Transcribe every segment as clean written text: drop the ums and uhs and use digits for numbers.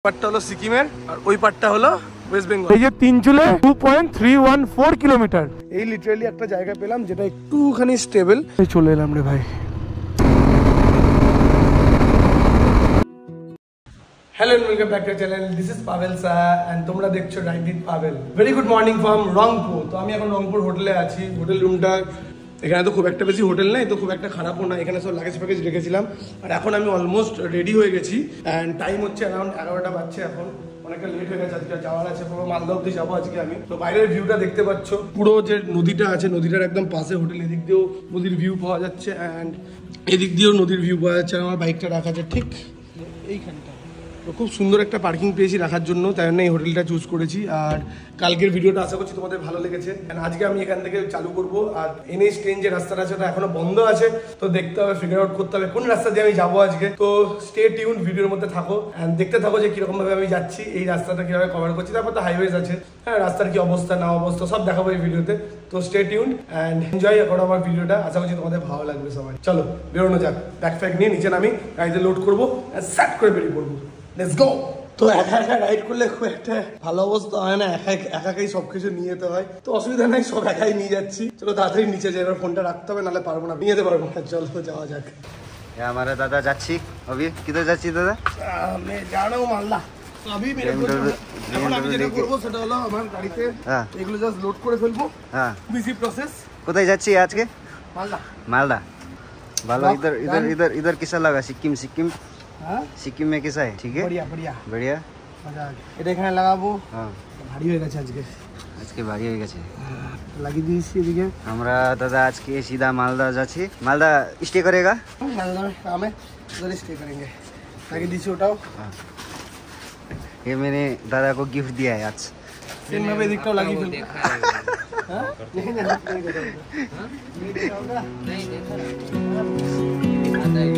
পার্টটা হলো সিকিমের আর ওই পার্টটা হলো ওয়েস্ট বেঙ্গল। এই যে তিনচুলে 2.314 কিলোমিটার। এই লিটারালি একটা জায়গা পেলাম যেটা একটুখানি স্টেবল। চলে এলাম রে ভাই। Hello and welcome back to channel. This is Pavel sir and তোমরা দেখছো ride with Pavel. Very good morning from Rangpur. তো আমি এখন রংপুর হোটেলে আছি। হোটেল রুমটা এখানে তো খুব একটা বেশি হোটেল নাই, তো খুব একটা খারাপও না। এখানে সব লাগেজ প্যাকেজ রেখেছিলাম আর এখন আমি অলমোস্ট রেডি হয়ে গেছি অ্যান্ড টাইম হচ্ছে অ্যারাউন্ড 11টা বাজছে। এখন অনেকটা লেট হয়ে গেছে, আজকে যাওয়ার আছে, পুরো মালদা অব্দি যাবো আজকে আমি। তো বাইরের ভিউটা দেখতে পাচ্ছ, পুরো যে নদীটা আছে নদীটার একদম পাশে হোটেল। এদিক দিয়েও নদীর ভিউ পাওয়া যাচ্ছে অ্যান্ড এদিক দিয়েও নদীর ভিউ পাওয়া যাচ্ছে। আমার বাইকটা রাখা আছে ঠিক এইখানটা। তো খুব সুন্দর একটা পার্কিং পেয়েছি রাখার জন্য, তাই জন্য এই হোটেলটা চুজ করেছি। আর কালকের ভিডিওটা আশা করছি তোমাদের ভালো লেগেছে। আজকে আমি এখান থেকে চালু করব। আর NH ট্রেন যে রাস্তাটা আছে ওটা এখনো বন্ধ আছে, তো দেখতে হবে, ফিগার আউট করতে হবে কোন রাস্তা দিয়ে আমি যাবো আজকে। তো স্টে টিউন, ভিডিওর মধ্যে থাকো অ্যান্ড দেখতে থাকো যে কিরকম ভাবে আমি যাচ্ছি, এই রাস্তাটা কিভাবে কভার করছি। তারপর তো হাইওয়েজ আছে, হ্যাঁ, রাস্তার কি অবস্থা না অবস্থা সব দেখাবো এই ভিডিওতে। তো স্টে টিউন অ্যান্ড এনজয় করো আমার ভিডিওটা। আশা করছি তোমাদের ভালো লাগবে সবাই। চলো বেরোনো যাক। ব্যাগ ফ্যাগ নিয়ে নিচে নামি, গাড়িতে লোড করবো, স্টার্ট করে বেরিয়ে পড়বো। Let's go. তো একা একা রাইড করলে খুব একটা ভালো অবস্থা হয় না, একাই সবকিছু নিয়ে যেতে হয়। তো অসুবিধা নাই, সব একাই নিয়ে যাচ্ছি। চলো তাড়াতাড়ি নিচে যাই, এবার ফোনটা রাখতে হবে, নাহলে পারবো না, নিয়ে যেতে পারবো না। চলো যাওয়া যাক। हमारे दादा যাচ্ছি। अभी किधर যাচ্ছি দাদা? আমি জানো মালদা। আমি এখন আমি যেটা করবো সেটা হলো আমার গাড়িতে এগুলো জাস্ট লোড করে ফেলবো। হ্যাঁ, ইজি প্রসেস। কোথায় যাচ্ছি আজকে? মালদা। मालदा। ভালো। इधर इधर इधर इधर कैसा लगा? सिक्किम सिक्किम सिक्किम में कैसा है? ठीक है, बढ़िया बढ़िया बढ़िया। মজা। এটা এখানে লাগাবো। হ্যাঁ, ভারী হয়ে গেছে আজকে ভারী হয়ে গেছে। লাগিয়ে দিয়েছি এদিকে। আমরা দাদা আজকে सीधा मालदा যাচ্ছি। मालदा स्टे करेगा? मालदा में काम है, उधर स्टे करेंगे। লাগিয়ে দিয়েছি ওটাও। ये मैंने दादा को गिफ्ट दिया है आज। सेम भाবে এদিকটাও লাগিয়ে ফেলবো। হ্যাঁ, नहीं नहीं नहीं देखा होगा, नहीं देखा आता है।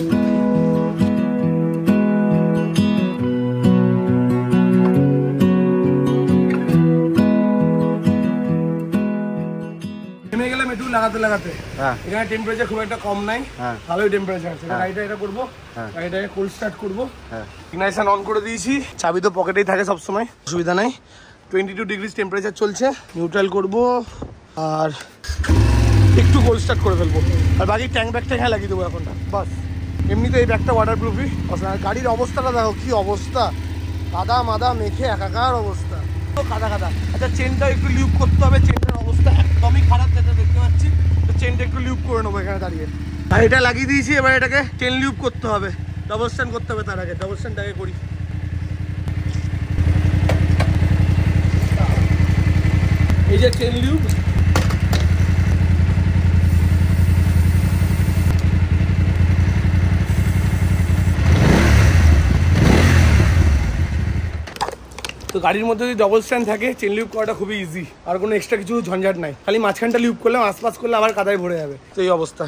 লাগাতে লাগাতে এখানে টেম্পারেচার খুব একটা কম নাই, ভালোই টেম্পারেচার আছে। গাড়িটা এটা করবো, গাড়িটাকে কোল্ড স্টার্ট করবো। ইগনিশন অন করে দিয়েছি, চাবি তো পকেটেই থাকে সবসময়, অসুবিধা নাই। 22 ডিগ্রি টেম্পারেচার চলছে। নিউট্রাল করবো আর একটু কোল্ড স্টার্ট করে ফেলবো। আর বাকি ট্যাঙ্ক ব্যাগটা এখানে লাগিয়ে দেবো এখন, বাস। এমনিতে এই ব্যাগটা ওয়াটারপ্রুফই। আর গাড়ির অবস্থাটা দেখো কি অবস্থা, কাদা মাদা মেখে একাকার অবস্থা, কাদা কাদা। আচ্ছা, চেনটা একটু লিউপ করতে হবে, চেনটার অবস্থা একদমই খারাপ যেটা দেখতে পাচ্ছি। তো চেনটা একটু লিউপ করে নেবো এখানে দাঁড়িয়ে। আর এটা লাগিয়ে দিয়েছি, এবার এটাকে চেন লিউপ করতে হবে, ডবল স্ট্যান্ড করতে হবে। তার আগে ডবল স্ট্যান্ডটাকে করি। এই যে চেন লিউপ, তো গাড়ির মধ্যে যদি ডবল স্ট্যান্ড থাকে চেন লিউপ করাটা খুবই ইজি, আর কোনো এক্সট্রা কিছু ঝঞ্ঝাট নাই। খালি মাঝখানটা লিউপ করলে আশপাশ করলে আবার কাদায় ভরে যাবে। তো এই অবস্থা।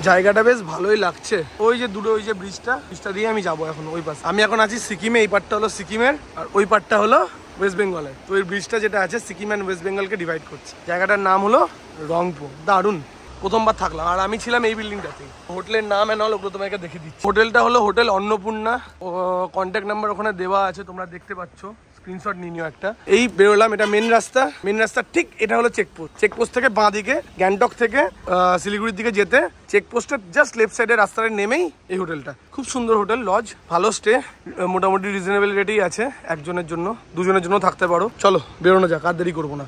জায়গাটা বেশ ভালোই লাগছে। ওই যে দূরে ওই যে ব্রিজটা দিয়ে আমি যাবো এখন ওই পাশে। আমি এখন আছি সিকিমে। এই পার্টটা হলো সিকিমের আর ওই পার্টটা হলো ওয়েস্ট বেঙ্গলের। তো এই ব্রিজটা যেটা আছে সিকিম অ্যান্ড ওয়েস্ট বেঙ্গলকে ডিভাইড করছে। জায়গাটার নাম হলো রংপুর। দারুণ, প্রথমবার থাকলাম। আর আমি ছিলাম এই বিল্ডিংটাতেই। হোটেলের নাম এন্ড অল ওগুলো তোমাকে দেখে দিচ্ছি। হোটেলটা হলো হোটেল অন্নপূর্ণা। কন্ট্যাক্ট নাম্বার ওখানে দেওয়া আছে, তোমরা দেখতে পাচ্ছ। স্ক্রিনশট নিয়ে নিও একটা। এই বেরোলাম, এটা মেন রাস্তা ঠিক এটা হলো চেকপোস্ট থেকে বাঁ দিকে, গ্যাংটক থেকে শিলিগুড়ির দিকে যেতে চেকপোস্টের জাস্ট লেফট সাইডে রাস্তাটা নেমেই এই হোটেলটা। খুব সুন্দর হোটেল, লজ, ভালো স্টে, মোটামুটি রিজনেবল রেটেই আছে। একজনের জন্য, দুজনের জন্য থাকতে পারো। চলো বেরোনো যাক, আর দেরি করবো না,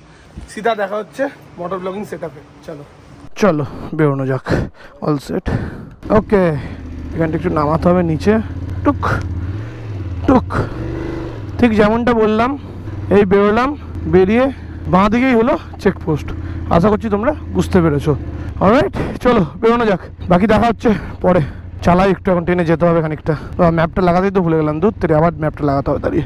সিধা দেখা হচ্ছে মোটর ব্লগিং সেটআপে। চলো বেরোনো যাক। অল সেট, ওকে। এখানটা একটু নামাতে হবে নিচে, টুক টুক। ঠিক যেমনটা বললাম, এই বেরোলাম, বেরিয়ে বাঁ দিকেই হলো চেকপোস্ট। আশা করছি তোমরা বুঝতে পেরেছো। অলরাইট, চলো বেরোনো যাক। বাকি দেখা হচ্ছে পরে। চালাই একটু, এখন ট্রেনে যেতে হবে খানিকটা। ম্যাপটা লাগাতেই তো ভুলে গেলাম, দূর থেকে আবার ম্যাপটা লাগাতে হবে দাঁড়িয়ে।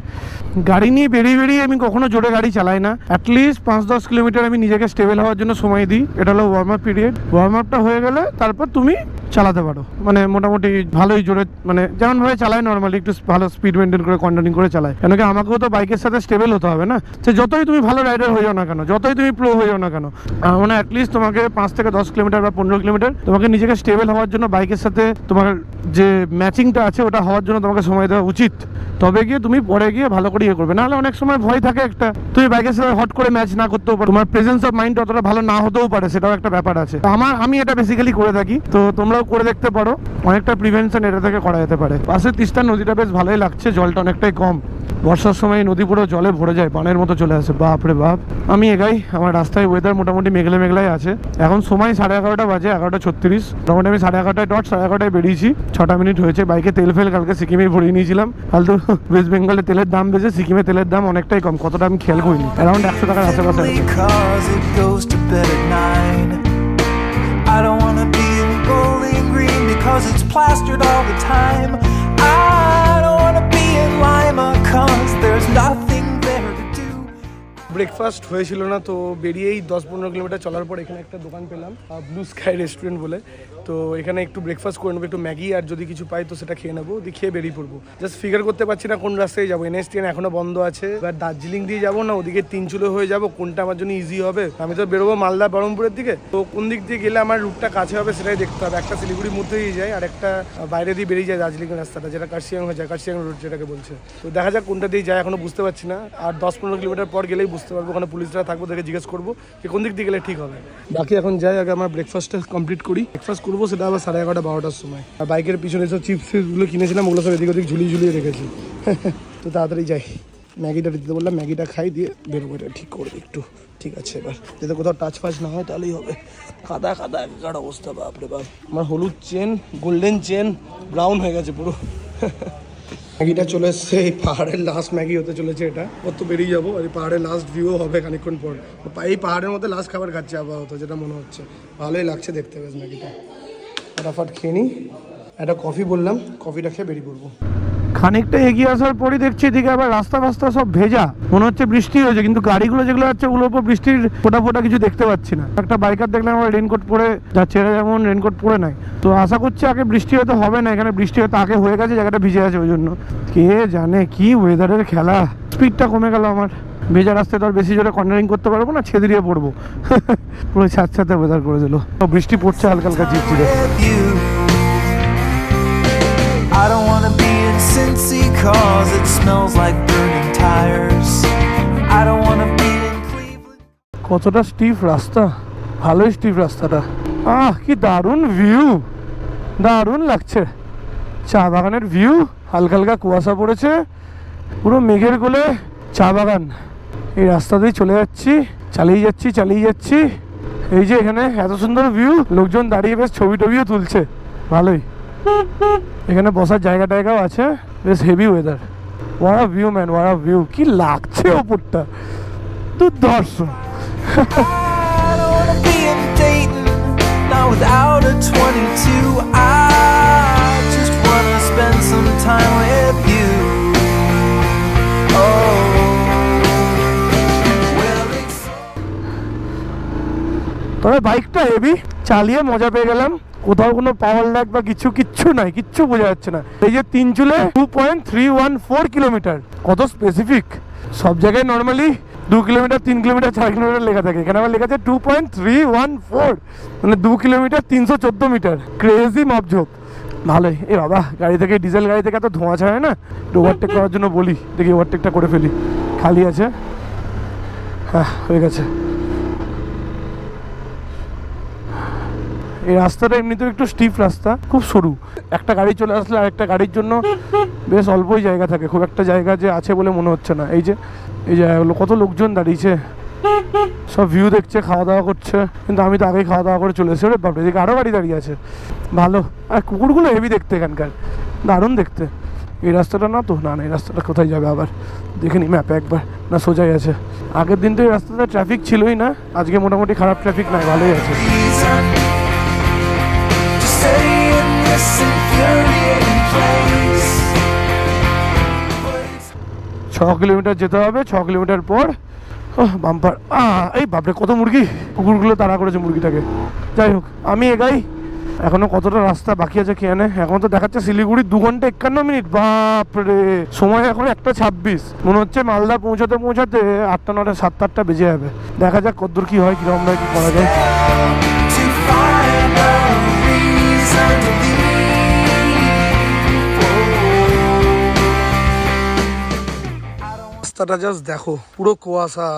গাড়ি নিয়ে বেরিয়ে আমি কখনো জোরে গাড়ি চালাই না। অ্যাটলিস্ট 5-10 কিলোমিটার আমি নিজেকে স্টেবল হওয়ার জন্য সময় দিই। এটা হলো ওয়ার্ম আপ পিরিয়ড। ওয়ার্ম আপটা হয়ে গেলে তারপর তুমি চালাতে পারো, মানে মোটামুটি ভালোই জোরে, মানে যেমনভাবে চালায় নর্মালি, একটু ভালো স্পিড মেনটেন করে কন্ট্রোলিং করে চালায়। কেন কি আমাকেও তো বাইকের সাথে স্টেবল হতে হবে না। সে যতই তুমি ভালো রাইডার হয়ে যাও না কেন, যতই তুমি প্রো হয়ে যাও না কেন, মানে অ্যাটলিস্ট তোমাকে 5 থেকে 10 কিলোমিটার বা 15 কিলোমিটার তোমাকে নিজেকে স্টেবল হওয়ার জন্য বাইকের সাথে তোমার তোমার যে ম্যাচিংটা আছে ওটা হওয়ার জন্য তোমাকে সময় দেওয়া উচিত, তবে গিয়ে তুমি পরে গিয়ে ভালো করে ইয়ে করবে। নাহলে অনেক সময় ভয় থাকে একটা, তুমি বাইকের সাথে হট করে ম্যাচ না করতেও পারো, তোমার প্রেজেন্স অফ মাইন্ড অতটা ভালো না হতেও পারে, সেটাও একটা ব্যাপার আছে। আমি এটা বেসিক্যালি করে থাকি, তো তোমরাও করে দেখতে পারো, অনেকটা প্রিভেনশন এটা থেকে করা যেতে পারে। পাশে তিস্তা নদীটা বেশ ভালোই লাগছে, জলটা অনেকটাই কম, বর্ষার সময় নদী পুরো জলে ভরে যায়, বানের মতো চলে আসে, বাপরে বাপ। আমি এগাই, আমার রাস্তায় ওয়েদার মোটামুটি মেঘলে মেঘলাই আছে। এখন সময় 11:30 বাজে, 11:36। মোটামুটি আমি 11:30 ডট 11:30 বেরিয়েছি, 6টা মিনিট হয়েছে। বাইকে তেল ফেল কালকে সিকিমেই ভরিয়ে নিয়েছিলাম, ফালতু ওয়েস্ট বেঙ্গলে তেলের দাম বেশি, সিকিমে তেলের দাম অনেকটাই কম, কতটা আমি খেয়াল করিনি, অ্যারাউন্ড 100 টাকার আশেপাশে আছে। I don't wanna be in Bowling Green because it's plastered all the time. I don't wanna be in Lima cause there's nothing there to do. Breakfast হয়েছিল না, তো বেরিয়েই 10-15 কিলোমিটার চলার পর এখানে একটা দোকান পেলাম, ব্লু স্কাই রেস্টুরেন্ট বলে। তো এখানে একটু ব্রেকফাস্ট করে নেবো, একটু ম্যাগি আর যদি কিছু পাই তো সেটা খেয়ে নেবো, দিয়ে খেয়ে বেরিয়ে পড়বো। জাস্ট ফিগার করতে পারছি না কোন রাস্তায় যাবো, NH10 এখনো বন্ধ আছে, এবার দার্জিলিং দিয়ে যাবো না ওদিকে তিনচুলে হয়ে যাবো, কোনটা আমার জন্য ইজি হবে। আমি তো বেরোবো মালদা বহরমপুরের দিকে, তো কোন দিক দিয়ে গেলে আমার রুটটা কাছে হবে সেটাই দেখতে হবে। একটা শিলিগুড়ির মধ্যে দিয়ে যায় আর একটা বাইরে দিয়ে বেরিয়ে যায় দার্জিলিংয়ের রাস্তাটা, যেটা কার্শিয়াং হয়ে যায়, কার্শিয়াং রোড যেটাকে বলছে। তো দেখা যাক কোনটা দিয়ে যায়, এখনো বুঝতে পারছি না। আর 10-15 কিলোমিটার পর গেলেই বুঝতে পারবো, ওখানে পুলিশরা থাকবো, তাকে জিজ্ঞেস করবো যে কোন দিক দিয়ে গেলে ঠিক হবে। বাকি এখন যাই, আগে আমার ব্রেকফাস্টটা কমপ্লিট করি। ব্রেকফাস্ট করবো সেটা আবার 11:30-12টার সময়। আর বাইকের পিছনে সব চিপসগুলো কিনেছিলাম, ওগুলো সব এদিক ওদিক ঝুলিয়ে রেখেছি। তো তাড়াতাড়ি যাই, ম্যাগিটা দিতে বললাম, ম্যাগিটা খাই, দিয়ে বেরোবো। এটা ঠিক করবে একটু, ঠিক আছে। এবার যাতে কোথাও টাচ ফাচ না হয় তাহলেই হবে। কাদা একার অবস্থা, বাপরে বাপ। আমার হলুদ চেন, গোল্ডেন চেন ব্রাউন হয়ে গেছে পুরো। ম্যাগিটা চলে এসছে, এই পাহাড়ের লাস্ট ম্যাগি হতে চলেছে এটা। কত বেরিয়ে যাবো, আর এই পাহাড়ের লাস্ট ভিউও হবে খানিকক্ষণ পর। এই পাহাড়ের মধ্যে লাস্ট খাবার খাচ্ছে আপাতত, যেটা মনে হচ্ছে। ভালোই লাগছে দেখতে বেশ ম্যাগিটা। ফটাফট খেয়ে নিই, একটা কফি বললাম, কফিটা খেয়ে বেরিয়ে পড়বো। খানিকটা এগিয়ে আসার পরই দেখছি এদিকে আবার রাস্তা সব ভেজা, মনে হচ্ছে বৃষ্টি হয়েছে, কিন্তু গাড়িগুলো যেগুলো যাচ্ছে ওগুলোর উপর বৃষ্টির ফোটা কিছু দেখতে পাচ্ছি না। একটা বাইকার দেখলাম আমার রেনকোট পরে যাচ্ছে, এরা যেমন রেনকোট পরে নাই, তো আশা করছি আগে বৃষ্টি হয়তো হবে না, এখানে বৃষ্টি হয়তো আগে হয়ে গেছে, জায়গাটা ভিজে আছে ওই জন্য। কে জানে কি ওয়েদারের খেলা। স্পিডটা কমে গেল আমার, ভেজা রাস্তায় তো আর বেশি জোরে কর্নারিং করতে পারবো না, ছেদরিয়ে পড়বো। পুরো ছাড়ছাড়তে ওয়েদার করে দিল, বৃষ্টি পড়ছে হালকা হালকা ঝিরঝিরে। I don't wanna be in Cincy cause it smells like burning tires. I don't wanna be in Cleveland. কতটা স্টিফ রাস্তা, ভালোই স্টিফ রাস্তাটা। কি দারুণ ভিউ, দারুণ লাগছে। চা বাগানের ভিউ, হালকা হালকা কুয়াশা পড়েছে, পুরো মেঘের কোলে চা বাগান। এই রাস্তা দিয়ে চলে যাচ্ছি, চালিয়ে যাচ্ছি। এই যে এখানে এত সুন্দর ভিউ, লোকজন দাঁড়িয়ে বেশ ছবি টবিও তুলছে, ভালোই। এখানে বসার জায়গাটাও আছে, বেশ heavy weather. What a view man, what a view, কি লাগছে ওপরটা, দুর্ধর্ষ। তবে বাইকটা হেভি, চালিয়ে মজা পেয়ে গেলাম। কোথাও কোনো পাওয়ার ল্যাগ বা কিচ্ছু নাই, কিচ্ছু বোঝা যাচ্ছে না। এই যে তিনচুলে 2.314 কিলোমিটার, কত স্পেসিফিক। সব জায়গায় নর্মালি 2 কিলোমিটার, 3 কিলোমিটার, 4 কিলোমিটার লেখা থাকে, এখানে আবার লেখা আছে 2.314, মানে 2 কিলোমিটার 314 মিটার। ক্রেজি মাপঝোপ, ভালোই। এ বাবা, গাড়ি থেকে, ডিজেল গাড়ি থেকে এত ধোঁয়া ছাড়ে না। ওভারটেক করার জন্য বলি, দেখি ওভারটেকটা করে ফেলি। খালি আছে, হ্যাঁ হয়ে গেছে। এই রাস্তাটা এমনিতেও একটু স্টিফ রাস্তা, খুব সরু। একটা গাড়ি চলে আসলে আরেকটা গাড়ির জন্য বেশ অল্পই জায়গা থাকে, খুব একটা জায়গা যে আছে বলে মনে হচ্ছে না। এই যে জায়গাগুলো, কত লোকজন দাঁড়িয়েছে, সব ভিউ দেখছে, খাওয়া দাওয়া করছে। কিন্তু আমি তো আগেই খাওয়া দাওয়া করে চলে এসেছি। ওরে বাপরে, এদিকে আরও গাড়ি দাঁড়িয়ে আছে, ভালো। আর কুকুরগুলো হেভি দেখতে এখানকার, দারুণ দেখতে। এই রাস্তাটা না তো, না এই রাস্তাটা কোথায় যাবে আবার দেখে নি ম্যাপে একবার, না সোজাই আছে। আগের দিন তো এই রাস্তাটা ট্রাফিক ছিলই না, আজকে মোটামুটি খারাপ ট্রাফিক নাই, ভালোই আছে। 6 কিলোমিটার যেতে হবে, 6 কিলোমিটার পর বাম্পার। এই বাপরে, কত মুরগি, কুকুরগুলো তাড়া করেছে মুরগিটাকে। যাই হোক, আমি এগাই। এখনো কতটা রাস্তা বাকি আছে কে জানে। এখন তো দেখাচ্ছে শিলিগুড়ি 2 ঘন্টা 51 মিনিট, বাপরে। সময় এখন 1:26, মনে হচ্ছে মালদা পৌঁছাতে 8টা 9টা 7টা 8টা বেজে যাবে। দেখা যাক কতদূর কি হয়, কিরকম ভাবে কি করা যায়। রাস্তাটা জাস্ট দেখো, পুরো কুয়াশা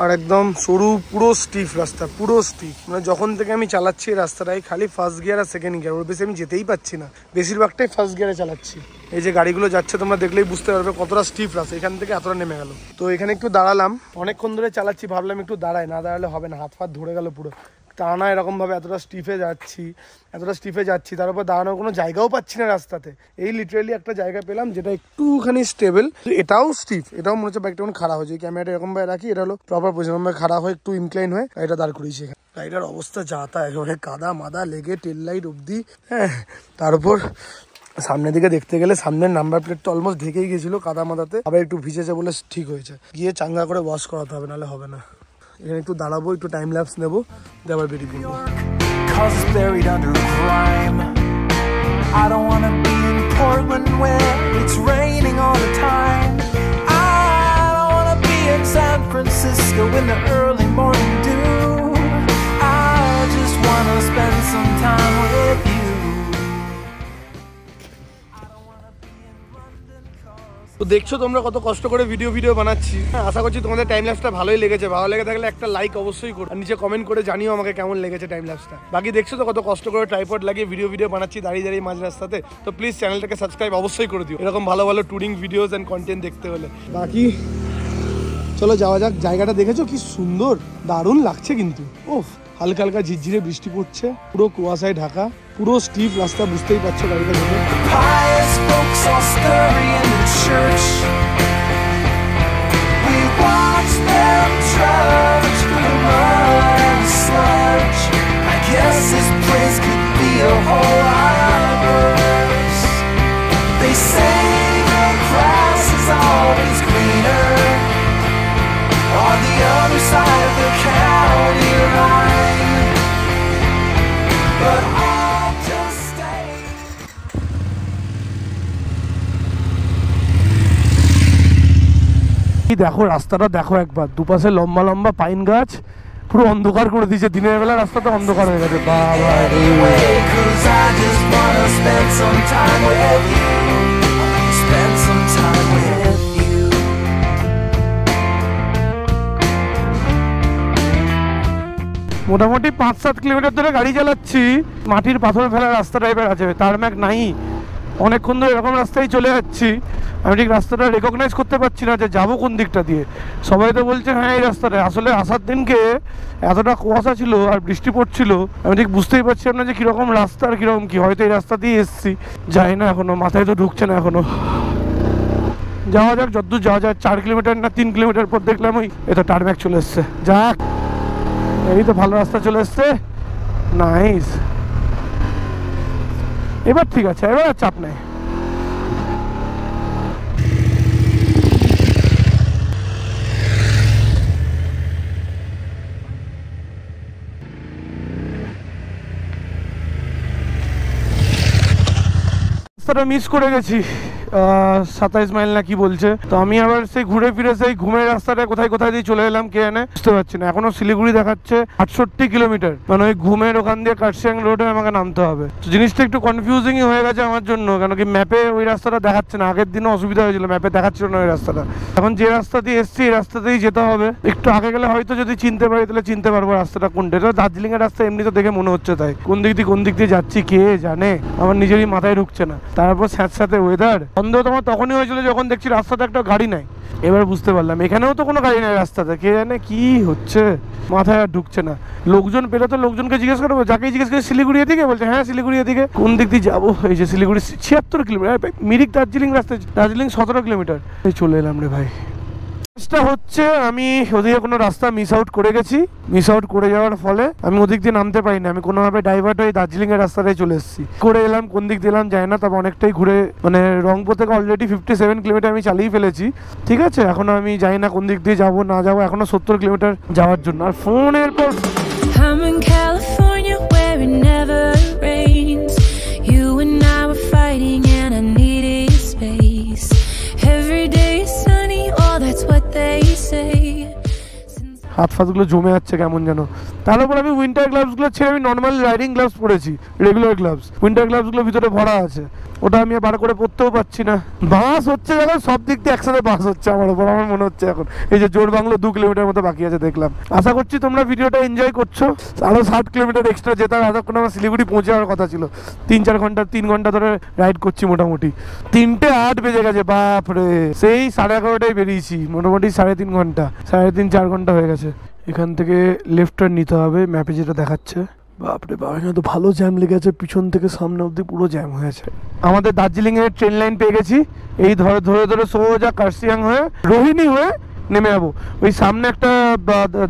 আর একদম সরু, পুরো স্টিফ রাস্তা, পুরো স্টিফ। মানে যখন থেকে আমি চালাচ্ছি এই রাস্তাটাই খালি ফার্স্ট গিয়ার আর সেকেন্ড গিয়ার, ওর বেশি আমি যেতেই পাচ্ছি না, বেশিরভাগটাই ফার্স্ট গিয়ারে চালাচ্ছি। এই যে গাড়িগুলো যাচ্ছে তোমরা দেখলেই বুঝতে পারবে কতটা স্টিফ রাস্তা, এখান থেকে এতটা নেমে গেল। তো এখানে একটু দাঁড়ালাম, অনেকক্ষণ ধরে চালাচ্ছি, ভাবলাম একটু দাঁড়ায়, না দাঁড়ালে হবে না, হাত ফাত ধরে গেল পুরো। টানা এরকমভাবে এতটা স্টিফে যাচ্ছি, তার উপর দাঁড়ানোর কোনো জায়গাও পাচ্ছি না রাস্তাতে। এই লিটারেলি একটা জায়গা পেলাম যেটা একটুখানি স্টেবল, এটাও স্টিফ, এটাও মনে হচ্ছে বাইকটা কোনো খারাপ হয়েছে। ক্যামেরাটা এরকমভাবে রাখি, এটা হলো প্রপার পজিশন, খারাপ হয়ে একটু ইনক্লাইন হয়ে এটা দাঁড় করিয়েছি এখানে। গাড়িটার অবস্থা যা তা, একেবারে কাদা মাদা লেগে টেল লাইট অব্দি, হ্যাঁ। তার উপর সামনের দিকে দেখতে গেলে সামনের নাম্বার প্লেটটা অলমোস্ট ঢেকেই গেছিল কাদা মাদাতে, আবার একটু ভিজেছে বলে ঠিক হয়েছে। গিয়ে চাঙ্গা করে ওয়াশ করাতে হবে, নাহলে হবে না। এখানে একটু দাঁড়াবো, একটু টাইম ল্যাপস নেবো, দিয়ে আবার বেরিয়ে পড়বো। Cause it's buried under grime. I don't wanna be in Portland where it's raining all the time. I don't wanna be in San Francisco in the early morning dew. I just wanna spend some time with you. তো দেখছো তোমরা কত কষ্ট করে video বানাচ্ছি। আশা করছি তোমাদের time ল্যাপসটা ভালোই লেগেছে। ভালো লেগে থাকলে একটা লাইক অবশ্যই করো, আর নিচে কমেন্ট করে জানিও আমাকে কেমন লেগেছে টাইম ল্যাপসটা। বাকি দেখছো তো কত কষ্ট করে ট্রাইপড লাগিয়ে ভিডিও বানাচ্ছি দাঁড়িয়ে মাঝ রাস্তাতে। তো প্লিজ চ্যানেলটাকে সাবস্ক্রাইব অবশ্যই করে দিও এরকম ভালো ভালো ট্যুরিং ভিডিওস এন্ড কন্টেন্ট দেখতে হলে। বাকি চলো যাওয়া যাক। জায়গাটা দেখেছো কি সুন্দর, দারুণ লাগছে কিন্তু। ওফ, হালকা হালকা ঝিরঝিরে বৃষ্টি পড়ছে, পুরো কুয়াশায় ঢাকা, পুরো স্টিফ রাস্তা, বুঝতেই পারছো গাড়িটা দেখে। Pious folks all scurry into church. We watch them trudge through the mud and sludge. I guess this place could be a whole lot worse. They say the grass is always greener on the other side of the county line, but I'll just stay. দেখো রাস্তাটা দেখো একবার, দুপাশে লম্বা লম্বা pine গাছ, পুরো অন্ধকার করে দিয়েছে। দিনের বেলা রাস্তাটা অন্ধকার হয়ে গেছে। বাবা Anyway, 'cause I just wanna spend some time with you. Spend some time with you. মোটামুটি 5-7 কিলোমিটার ধরে গাড়ি চালাচ্ছি, মাটির পাথর ফেলা রাস্তা টাইপের আছে, টারম্যাক নাই। অনেকক্ষণ ধরে এরকম রাস্তায় চলে যাচ্ছি, আমি ঠিক রাস্তাটা রেকগনাইজ করতে পারছি না যে যাবো কোন দিকটা দিয়ে। সবাই তো বলছে হ্যাঁ এই রাস্তাটা, আসলে আসার দিনকে এতটা কুয়াশা ছিল আর বৃষ্টি পড়ছিল, আমি ঠিক বুঝতেই পারছিলাম না যে কীরকম রাস্তা আর কীরকম কী। হয়তো এই রাস্তা দিয়ে এসছি, যাই না এখনো, মাথায় তো ঢুকছে না এখনো। যাওয়া যাক, যতদূর যাওয়া যায়। 4 কিলোমিটার না 3 কিলোমিটার পর দেখলাম ওই এতো টারম্যাক চলে এসছে। যাক, এই তো ভালো রাস্তা চলে এসছে, নাইস। এবার ঠিক আছে, এবার আর চাপ নেই। রাস্তাটা মিস করে গেছি, 27 মাইল না কি বলছে। তো আমি আবার সেই ঘুরে ফিরে সেই ঘুমের রাস্তাটা কোথায় দিয়ে চলে এলাম কে জানে, বুঝতে পারছি না। এখনো শিলিগুড়ি দেখাচ্ছে 68 কিলোমিটার, মানে ওই ঘুমের ওখান দিয়ে কাটসিয়াং রোডে আমাকে নামতে হবে। তো জিনিসটা একটু কনফিউজিংই হয়ে গেছে আমার জন্য, কেন কি ম্যাপে ওই রাস্তাটা দেখাচ্ছে না। আগের দিনও অসুবিধা হয়েছিল, ম্যাপে দেখাচ্ছিল না ওই রাস্তাটা। এখন যে রাস্তা দিয়ে এসছি এই রাস্তাতেই যেতে হবে। একটু আগে গেলে হয়তো যদি চিনতে পারি তাহলে চিনতে পারবো রাস্তাটা কোনটা। এটা দার্জিলিং এর রাস্তা এমনি তো দেখে মনে হচ্ছে তাই, কোন দিক দিয়ে যাচ্ছি কে জানে, আমার নিজেরই মাথায় ঢুকছে না। তারপর স্যাঁতস্যাঁতে ওয়েদার, সন্দেহ তোমার তখনই হয়েছিল যখন দেখছি রাস্তাতে একটা গাড়ি নাই। এবার বুঝতে পারলাম এখানেও তো কোনো গাড়ি নাই রাস্তাতে, কে জানে কি হচ্ছে, মাথায় আর ঢুকছে না। লোকজন পেলে তো লোকজনকে জিজ্ঞেস করবো, যাকেই জিজ্ঞেস করে শিলিগুড়ি এদিকে, বলছে হ্যাঁ শিলিগুড়ি এদিকে। কোন দিক দিয়ে যাবো, এই যে শিলিগুড়ি 76 কিলোমিটার, মিরিক দার্জিলিং রাস্তায়, দার্জিলিং 17 কিলোমিটার। এই চলে এলাম রে ভাই। চেষ্টা হচ্ছে আমি ওদিকে কোনো রাস্তা মিস আউট করে গেছি, মিস আউট করে যাওয়ার ফলে আমি ওদিক দিয়ে নামতে পারি না। আমি কোনোভাবে ডাইভার্ট হয়ে দার্জিলিং এর রাস্তাটাই চলে এসেছি। করে এলাম, কোন দিক দিয়ে এলাম যায় না, তবে অনেকটাই ঘুরে, মানে রংপুর থেকে অলরেডি 57 কিলোমিটার আমি চালিয়ে ফেলেছি। ঠিক আছে, এখনো আমি জানি না কোন দিক দিয়ে যাবো না যাবো, এখনো 70 কিলোমিটার যাওয়ার জন্য। আর ফোনের পর I'm in California where it never rains. You and I were fighting and I needed space. Every day is sunny, oh that's what they say. হাত ফাতগুলো জমে যাচ্ছে কেমন যেন, তার উপর আমি উইন্টার গ্লাভসগুলো ছেড়ে আমি নর্মাল রাইডিং গ্লাভস পরেছি, রেগুলার গ্লাভস। উইন্টার গ্লাভসগুলো ভিতরে ভরা আছে, ওটা আমি বার করে পড়তেও পারছি না। বাস হচ্ছে এখন সব দিক দিয়ে একসাথে বাস হচ্ছে আমার উপর, আমার মনে হচ্ছে এখন। এই যে জোর বাংলো 2 কিলোমিটার মতো বাকি আছে দেখলাম। আশা করছি তোমরা ভিডিওটা এনজয় করছো। আরো 60 কিলোমিটার এক্সট্রা যেতে হবে, এতক্ষণ আমার শিলিগুড়ি পৌঁছে যাওয়ার কথা ছিল। 3-4 ঘন্টা 3 ঘন্টা ধরে রাইড করছি মোটামুটি। 3:08 বেজে গেছে, বাপরে। সেই 11:30টায় বেরিয়েছি, মোটামুটি 3.5 ঘন্টা, 3.5-4 ঘন্টা হয়ে গেছে। এখান থেকে লেফট টার্ন নিতে হবে, ম্যাপে যেটা দেখাচ্ছে। বাপরে বাবা, তো ভালো জ্যাম লেগেছে, পিছন থেকে সামনে অব্দি পুরো জ্যাম হয়েছে। আমাদের দার্জিলিং এর ট্রেন লাইন পেয়ে গেছি। এই ধরে ধরে ধরে সোজা কার্সিয়াং হয়ে রোহিণী হয়ে নেমে যাবো। ওই সামনে একটা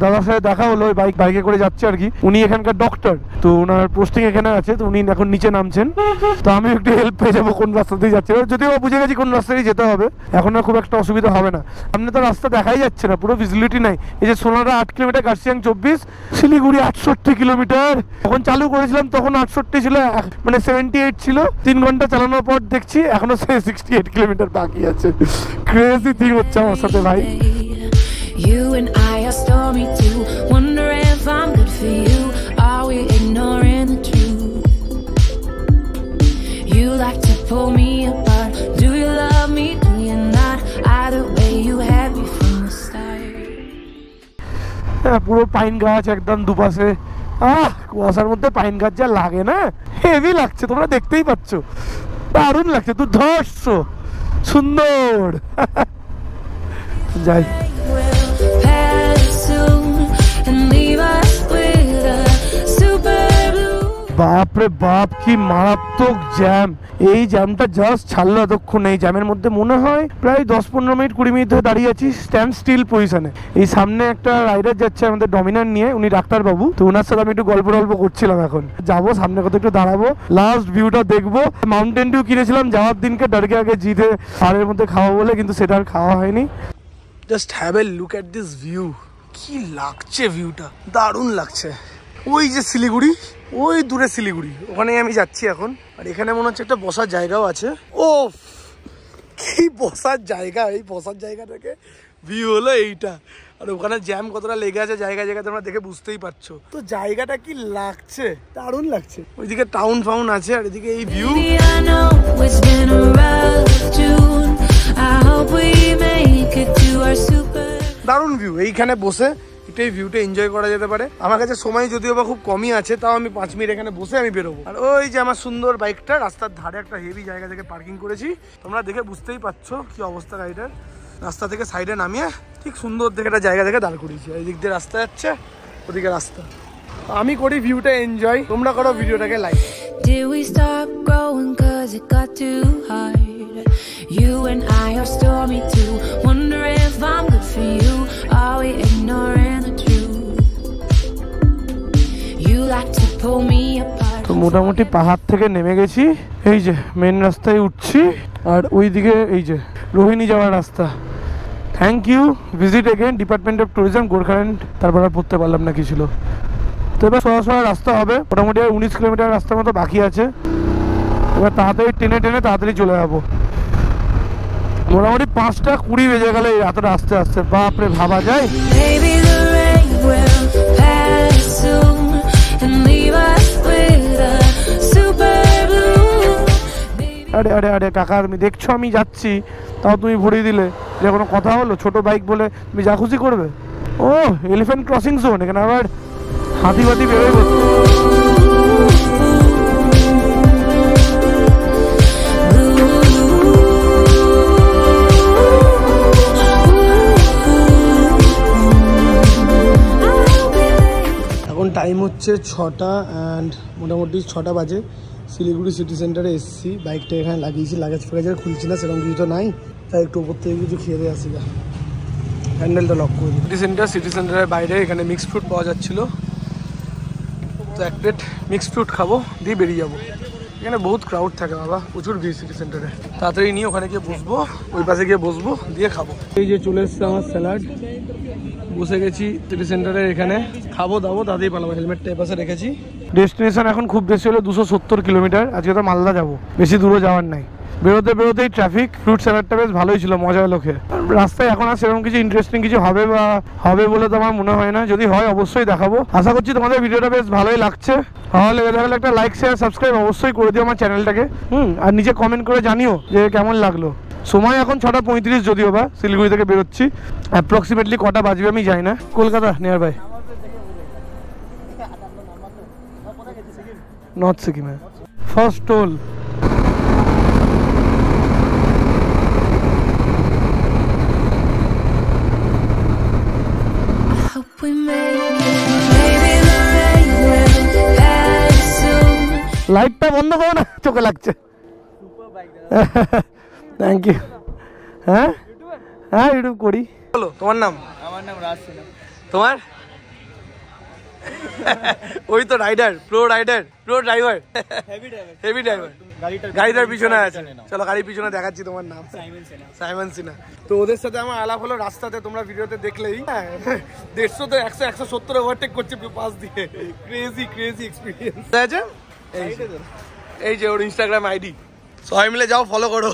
দাদার সাথে দেখা হলো, ওই বাইকে করে যাচ্ছে আর কি। উনি এখানকার ডক্টর, তো ওনার পোস্টিং এখানে আছে, তো উনি এখন নিচে নামছেন। তো আমি একটু হেল্প পেয়ে যাবো কোন রাস্তা দিয়ে যাচ্ছে, যদিও বুঝে গেছি কোন রাস্তা দিয়ে যেতে হবে। এখন আর খুব একটা অসুবিধা হবে না। সামনে তো রাস্তা দেখাই যাচ্ছে না, পুরো ভিজিবিলিটি নাই। এই যে সোনারা 8 কিলোমিটার, কার্সিয়াং 24, শিলিগুড়ি 68 কিলোমিটার। তখন চালু করেছিলাম তখন 68 ছিল, মানে 78 ছিল। 3 ঘন্টা চালানোর পর দেখছি এখনো 68 কিলোমিটার বাকি আছে। ক্রেজি থিং হচ্ছে আমার সাথে ভাই। You and I are stormy too. Wonder if I'm good for you. Are we ignoring the truth? You like to pull me apart. Do you love me? Do you not? Either way, you had me from the start. পুরো pine গাছ একদম দুপাশে। কুয়াশার মধ্যে pine গাছ যা লাগে না, হেভি লাগছে, তোমরা দেখতেই পাচ্ছ। দারুণ লাগছে, দুর্ধর্ষ সুন্দর। যাই, বাপরে বাপ কি মারাত্মক জ্যাম। এই জ্যামটা জাস্ট ছাড়লো এতক্ষণ। এই জ্যামের মধ্যে মনে হয় প্রায় 10-15 মিনিট 20 মিনিট ধরে দাঁড়িয়ে আছি স্ট্যান্ড স্টিল পজিশনে। এই সামনে একটা রাইডার যাচ্ছে আমাদের ডমিনার নিয়ে, উনি ডাক্তারবাবু, তো ওনার সাথে আমি একটু গল্প করছিলাম। এখন যাবো সামনে, কত একটু দাঁড়াবো, লাস্ট ভিউটা দেখবো। মাউন্টেন ডিউ কিনেছিলাম যাওয়ার দিনকে, ডরকে আগে জিতে পাহাড়ের মধ্যে খাওয়া বলে, কিন্তু সেটা আর খাওয়া হয়নি। Just have a look at this view. কি লাগছে ভিউটা, দারুণ লাগছে। ওই যে শিলিগুড়ি, ওই দূরে শিলিগুড়ি, ওখানেই আমি যাচ্ছি এখন। আর এখানে মনে হচ্ছে একটা বসার জায়গাও আছে। ও কি বসার জায়গা, এই বসার জায়গাটাকে ভিউ হলো এইটা। আর ওখানে জ্যাম কতটা লেগে আছে জায়গায় জায়গায়, তোমরা দেখে বুঝতেই পারছো। তো জায়গাটা কি লাগছে, দারুণ লাগছে। ওইদিকে টাউন ফাউন আছে, আর এদিকে এই ভিউ। দারুণ ভিউ, এইখানে বসে একটু এই ভিউটা এনজয় করা যেতে পারে। আমার কাছে সময় যদিও বা খুব কমই আছে, তাও আমি 5 মিনিট এখানে বসে আমি বেরোবো। আর ওই যে আমার সুন্দর বাইকটা রাস্তার ধারে একটা হেভি জায়গা থেকে পার্কিং করেছি, তোমরা দেখে বুঝতেই পারছো কি অবস্থা গাড়িটার। রাস্তা থেকে সাইডে নামিয়ে ঠিক সুন্দর দেখে একটা জায়গা থেকে দাঁড় করিয়েছি। এই দিক দিয়ে রাস্তা যাচ্ছে, ওদিকে রাস্তা। আমি করি ভিউটা এনজয়, তোমরা করো ভিডিওটাকে like. Did we stop growing 'cause it got too hard? You and I are stormy too. Wonder if I'm good for you. Are we ignoring the truth? You like to pull me apart. তো মোটামুটি পাহাড় থেকে নেমে গেছি, এই যে main রাস্তায় উঠছি। আর ওইদিকে এই যে রোহিণী যাওয়ার রাস্তা। Thank you, visit again department of tourism Gorkhaland. তারপর আর পড়তে পারলাম না কি ছিল। তো এবার সরাসরি রাস্তা হবে, মোটামুটি 19 কিলোমিটার রাস্তার মতো বাকি আছে। এবার তাড়াতাড়ি টেনে তাড়াতাড়ি চলে যাবো। মোটামুটি 5:20 বেজে গেলে এতটা আস্তে আস্তে, বাপরে ভাবা যায়। আরে আরে আরে কাকা, তুমি দেখছো আমি যাচ্ছি, তাও তুমি ভরিয়ে দিলে। যে কোনো কথা হলো, ছোট বাইক বলে তুমি যা খুশি করবে। ও এলিফ্যান্ট ক্রসিং জোন, এখানে আবার হাতি বাতি বেরোয় বলছে। এখন টাইম হচ্ছে 6টা অ্যান্ড মোটামুটি 6টা বাজে। শিলিগুড়ি সিটি সেন্টারে এসেছি, বাইকটা এখানে লাগিয়েছি, লাগেজ ফ্যাগেজ খুলছি না, সেরকম কিছু তো নাই, তাই একটু উপর থেকে কিছু খেয়ে দিয়ে আসি। হ্যান্ডেলটা লক করে সিটি সেন্টারের বাইরে এখানে মিক্সড ফ্রুট পাওয়া যাচ্ছিলো, তো 1 প্লেট মিক্সড ফ্রুট খাবো, দিয়ে বেরিয়ে যাবো। এখানে বহুত ক্রাউড থাকে বাবা, প্রচুর ভিড় সিটি সেন্টারে। তাড়াতাড়ি নিয়ে ওখানে গিয়ে বসবো, ওই পাশে গিয়ে বসবো, দিয়ে খাবো। এই যে চলে এসছে আমার স্যালাড, বসে গেছি সিটি সেন্টারের এখানে, খাবো দাবো, তাতেই পালাবো। হেলমেটটা এ পাশে রেখেছি। ডেস্টিনেশন এখন খুব বেশি হলো 270 কিলোমিটার। আজকে তো মালদা যাবো, বেশি দূরে যাওয়ার নাই। বেরোতে বেরোতেই ট্রাফিক। ফ্রুট স্যালাডটা বেশ ভালোই ছিল, মজা হলো খেয়ে। রাস্তায় এখন আর সেরকম কিছু ইন্টারেস্টিং কিছু হবে বা হবে বলে তো আমার মনে হয় না, যদি হয় অবশ্যই দেখাবো। আশা করছি তোমাদের ভিডিওটা বেশ ভালোই লাগছে। ভালো লেগে থাকলে একটা লাইক শেয়ার সাবস্ক্রাইব অবশ্যই করে দিও আমার চ্যানেলটাকে। আর নিচে কমেন্ট করে জানিও যে কেমন লাগলো। সময় এখন 6:35 যদিও বা শিলিগুড়ি থেকে বেরোচ্ছি। অ্যাপ্রক্সিমেটলি কটা বাজবে আমি জানি না। কলকাতা নিয়ার বাই, নর্থ সিকিমে first toll. Hope we make it. Maybe the rain will pass soon. লাইটটা বন্ধ করো না, চোখে লাগছে। Thank you. হ্যাঁ হ্যাঁ ইউটিউব করি। বলো তোমার নাম? আমার নাম রাজ সিনহা। তোমার? ওই তো rider, pro driver, heavy driver. গাড়িটার পিছনে আছে, চলো গাড়ির পিছনে দেখাচ্ছি তোমার নাম। সাইমন সিনহা। তো ওদের সাথে আমার আলাপ হলো রাস্তাতে, তোমরা ভিডিওতে দেখলেই। 150 তো 100 170 ওভারটেক করছে পাশ দিয়ে। ক্রেজি এক্সপিরিয়েন্স আছে। এই যে ওর ইনস্টাগ্রাম আইডি, সবাই মিলে যাও ফলো করো।